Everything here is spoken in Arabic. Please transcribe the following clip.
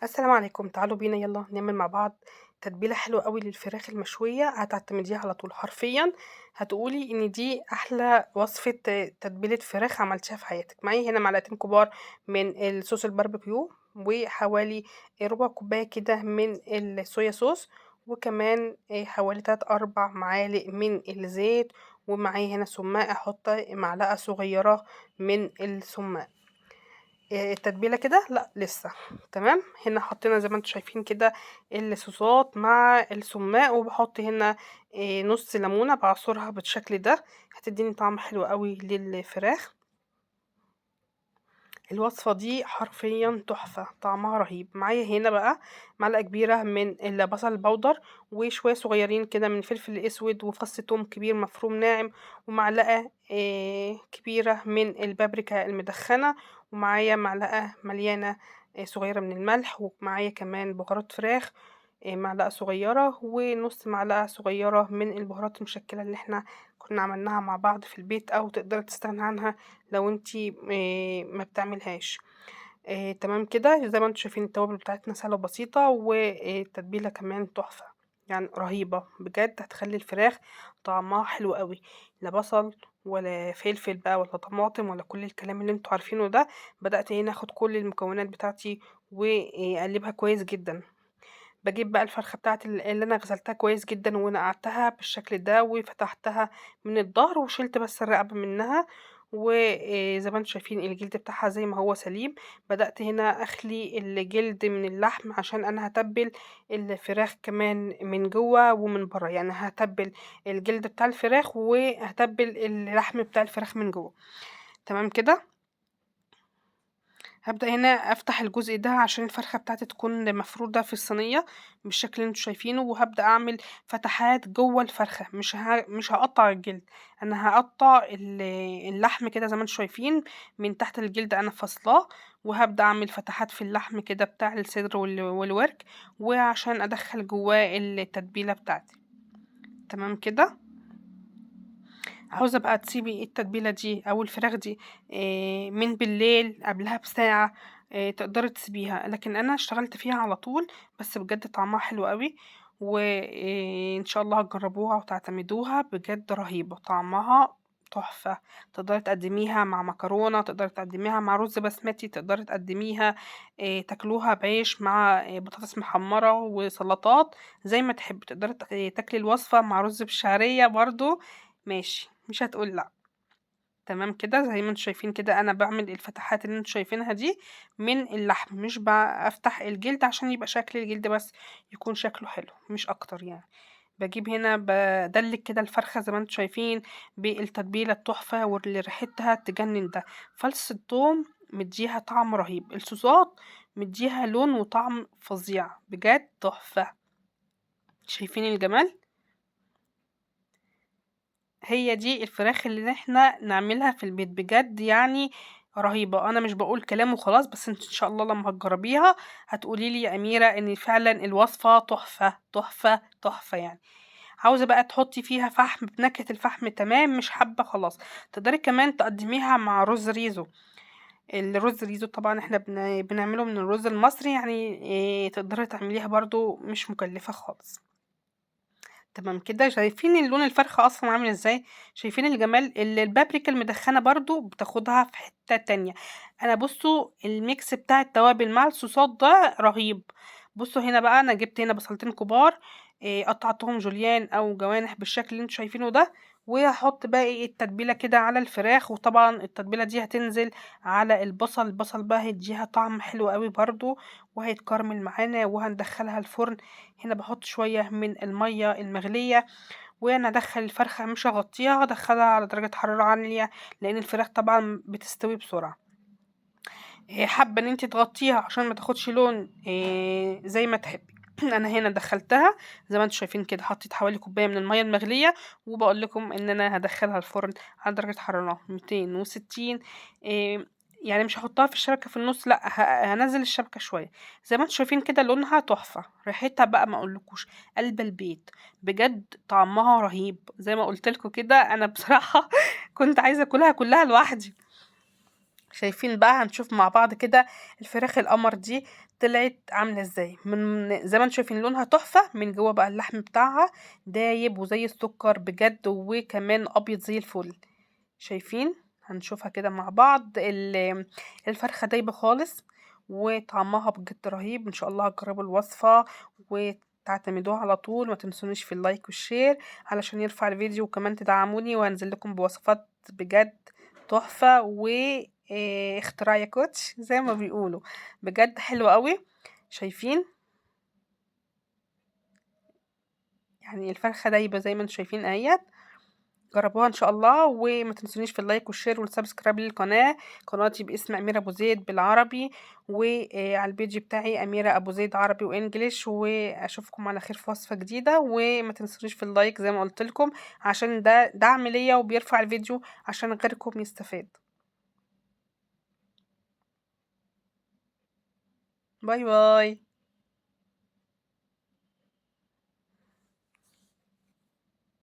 السلام عليكم، تعالوا بينا يلا نعمل مع بعض تتبيلة حلوة قوي للفراخ المشوية. هتعتمديها على طول حرفيا، هتقولي ان دي احلى وصفة تتبيلة فراخ عملتيها في حياتك. معايا هنا معلقتين كبار من الصوص الباربيكيو، وحوالي ربع كوباية كده من الصويا صوص، وكمان حوالي 3 4 معالق من الزيت. ومعايا هنا سماق، احط معلقة صغيرة من السماق. التتبيله كده لا لسه. تمام، هنا حطينا زي ما انتم شايفين كده الصوصات مع السماق، وبحط هنا نص ليمونه بعصرها بالشكل ده، هتديني طعم حلو قوي للفراخ. الوصفة دي حرفيا تحفة، طعمها رهيب. معايا هنا بقى معلقة كبيرة من البصل البودر، وشوية صغيرين كده من الفلفل الأسود، وفص توم كبير مفروم ناعم، ومعلقة كبيرة من البابريكا المدخنة، ومعايا معلقة مليانة صغيرة من الملح، ومعايا كمان بهارات فراخ معلقة صغيرة، ونص معلقة صغيرة من البهارات المشكلة اللي احنا كنا عملناها مع بعض في البيت، او تقدري تستغني عنها لو انتي ما بتعملهاش. تمام كده، زي ما انتم شايفين التوابل بتاعتنا سهلة وبسيطة، والتتبيلة كمان تحفة، يعني رهيبة بجد. هتخلي الفراخ طعمها حلو قوي، لا بصل ولا فلفل بقى ولا طماطم ولا كل الكلام اللي انتوا عارفينه ده. بدأت هنا اخد كل المكونات بتاعتي واقلبها كويس جدا. باجيب بقى الفرخة بتاعتي اللي أنا غسلتها كويس جدًا ونقعتها بالشكل ده، وفتحتها من الضهر وشِلت بس الرقبة منها، زي ما أنتم شايفين الجلد بتاعها زي ما هو سليم. بدأت هنا أخلي الجلد من اللحم عشان أنا هاتبِّل الفراخ كمان من جوّه ومن برّه، يعني هاتبِّل الجلد بتاع الفراخ وهاتبِّل اللحم بتاع الفراخ من جوّه. تمام كده؟ هابدأ هنا أفتح الجزء ده عشان الفرخة بتاعتي تكون مفرودة في الصينية بالشكل اللي انتم شايفينه، وهابدأ أعمل فتحات جوه الفرخة، مش هاقطّع الجلد، أنا هاقطّع اللحم كده زي ما انتم شايفين، من تحت الجلد أنا فاصلاه، وهابدأ أعمل فتحات في اللحم كده بتاع الصدر والورك، وعشان أدخّل جواه التتبيلة بتاعتي. تمام كده؟ عاوزة بقى تسيبي التتبيلة دي أو الفراخ دي من بالليل قبلها بساعة، تقدري تسيبيها، لكن أنا اشتغلت فيها على طول. بس بجد طعمها حلو أوي، وإن شاء الله هتجربوها وتعتمدوها، بجد رهيبة، طعمها تحفة. تقدري تقدميها مع مكرونة، تقدري تقدميها مع رز بسمتي، تقدري تقدميها تاكلوها بعيش مع بطاطس محمرة وسلطات، زي ما تحبي. تقدري تاكلي الوصفة مع رز بالشعرية برضه ماشي، مش هتقول لأ. تمام كده، زي ما انتم شايفين كده أنا باعمل الفتحات اللي انتم شايفينها دي من اللحم، مش بافتح الجلد عشان يبقى شكل الجلد بس يكون شكله حلو، مش أكتر يعني. باجيب هنا بادلّك كده الفرخة زي ما انتم شايفين بالتتبيلة التحفة واللي ريحتها تجنن ده. فلفل التوم مديها طعم رهيب، الصوصات مديها لون وطعم فظيع، بجد تحفة. شايفين الجمال؟ هي دي الفراخ اللي إحنا نعملها في البيت، بجد يعني رهيبة. أنا مش باقول كلام وخلاص، بس أنتِ إن شاء الله لمّا هتجربيها هتقولي لي يا أميرة إن فعلًا الوصفة تحفة، تحفة، تحفة يعني. عاوزة بقى تحطي فيها فحم بنكهة الفحم تمام، مش حابة خلاص. تقدري كمان تقدميها مع رز ريزو. الرز ريزو طبعًا إحنا بنعمله من الرز المصري، يعني تقدري تعمليها برضه مش مكلفة خالص. تمام كده، شايفين اللون الفرخة أصلًا عامل إزاي، شايفين الجمال، البابريكا المدخنة برضه بتاخدها في حتة تانية. أنا بُصّوا الميكس بتاع التوابل مع الصوصات ده رهيب. بُصّوا هنا بقى أنا جبت هنا بصلتين كبار، قطعتهم جوليان أو جوانح بالشكل اللي أنتم شايفينه ده، وهاحط بقى إيه التتبيلة كده على الفراخ، وطبعًا التتبيلة دي هتنزل على البصل. البصل بقى هيديها طعم حلو أوي برضه، وهيتكرمل معانا وهندخلها الفرن. هنا باحط شوية من المَيّة المغلية، وأنا أدخّل الفرخة مش هاغطّيها، هادخّلها على درجة حرارة عالية، لإن الفراخ طبعًا بتستوي بسرعة. حابة إن أنتِ تغطّيها عشان ما تاخدش لون زي ما تحبّي. أنا هنا دخّلتها زي ما أنتم شايفين كده، حطيت حوالي كوباية من المَيّة المغلية، وباقول لكم إن أنا هادخّلها الفرن على درجة حرارة 260. يعني مش هاحطها في الشبكة في النُص لأ، هانزّل الشبكة شوية. زي ما أنتم شايفين كده لونها تحفة، ريحتها بقى ما أقولكوش، قلبة البيت، بجد طعمها رهيب. زي ما قُلت لكم كده أنا بصراحة كنت عايزة آكلها كلّها لوحدي. شايفين بقى هنشوف مع بعض كده الفراخ القمر دي طلعت عاملة ازاي. من زي ما انتم شايفين لونها تحفة، من جوه بقى اللحم بتاعها دايب وزي السكر بجد، وكمان ابيض زي الفل. شايفين؟ هنشوفها كده مع بعض. الفرخة دايبة خالص وطعمها بجد رهيب. ان شاء الله هتجربوا الوصفة وتعتمدوها على طول. ما تنسونيش في اللايك والشير علشان يرفع الفيديو، وكمان تدعموني وانزل لكم بوصفات بجد تحفة اختراع يا كوتش زي ما بيقولوا. بجد حلو قوي. شايفين؟ يعني الفرخة دايبة زي ما انتم شايفين اهيت. جربوها ان شاء الله، وما تنسونيش في اللايك والشير والسبسكرايب للقناة. قناتي باسم أميرة أبو زيد بالعربي، وعلى البيج بتاعي أميرة أبو زيد عربي وإنجليش. وأشوفكم على خير في وصفة جديدة، وما تنسونيش في اللايك زي ما قلت لكم عشان ده دعم ليا وبيرفع الفيديو عشان غيركم يستفاد. باي باي.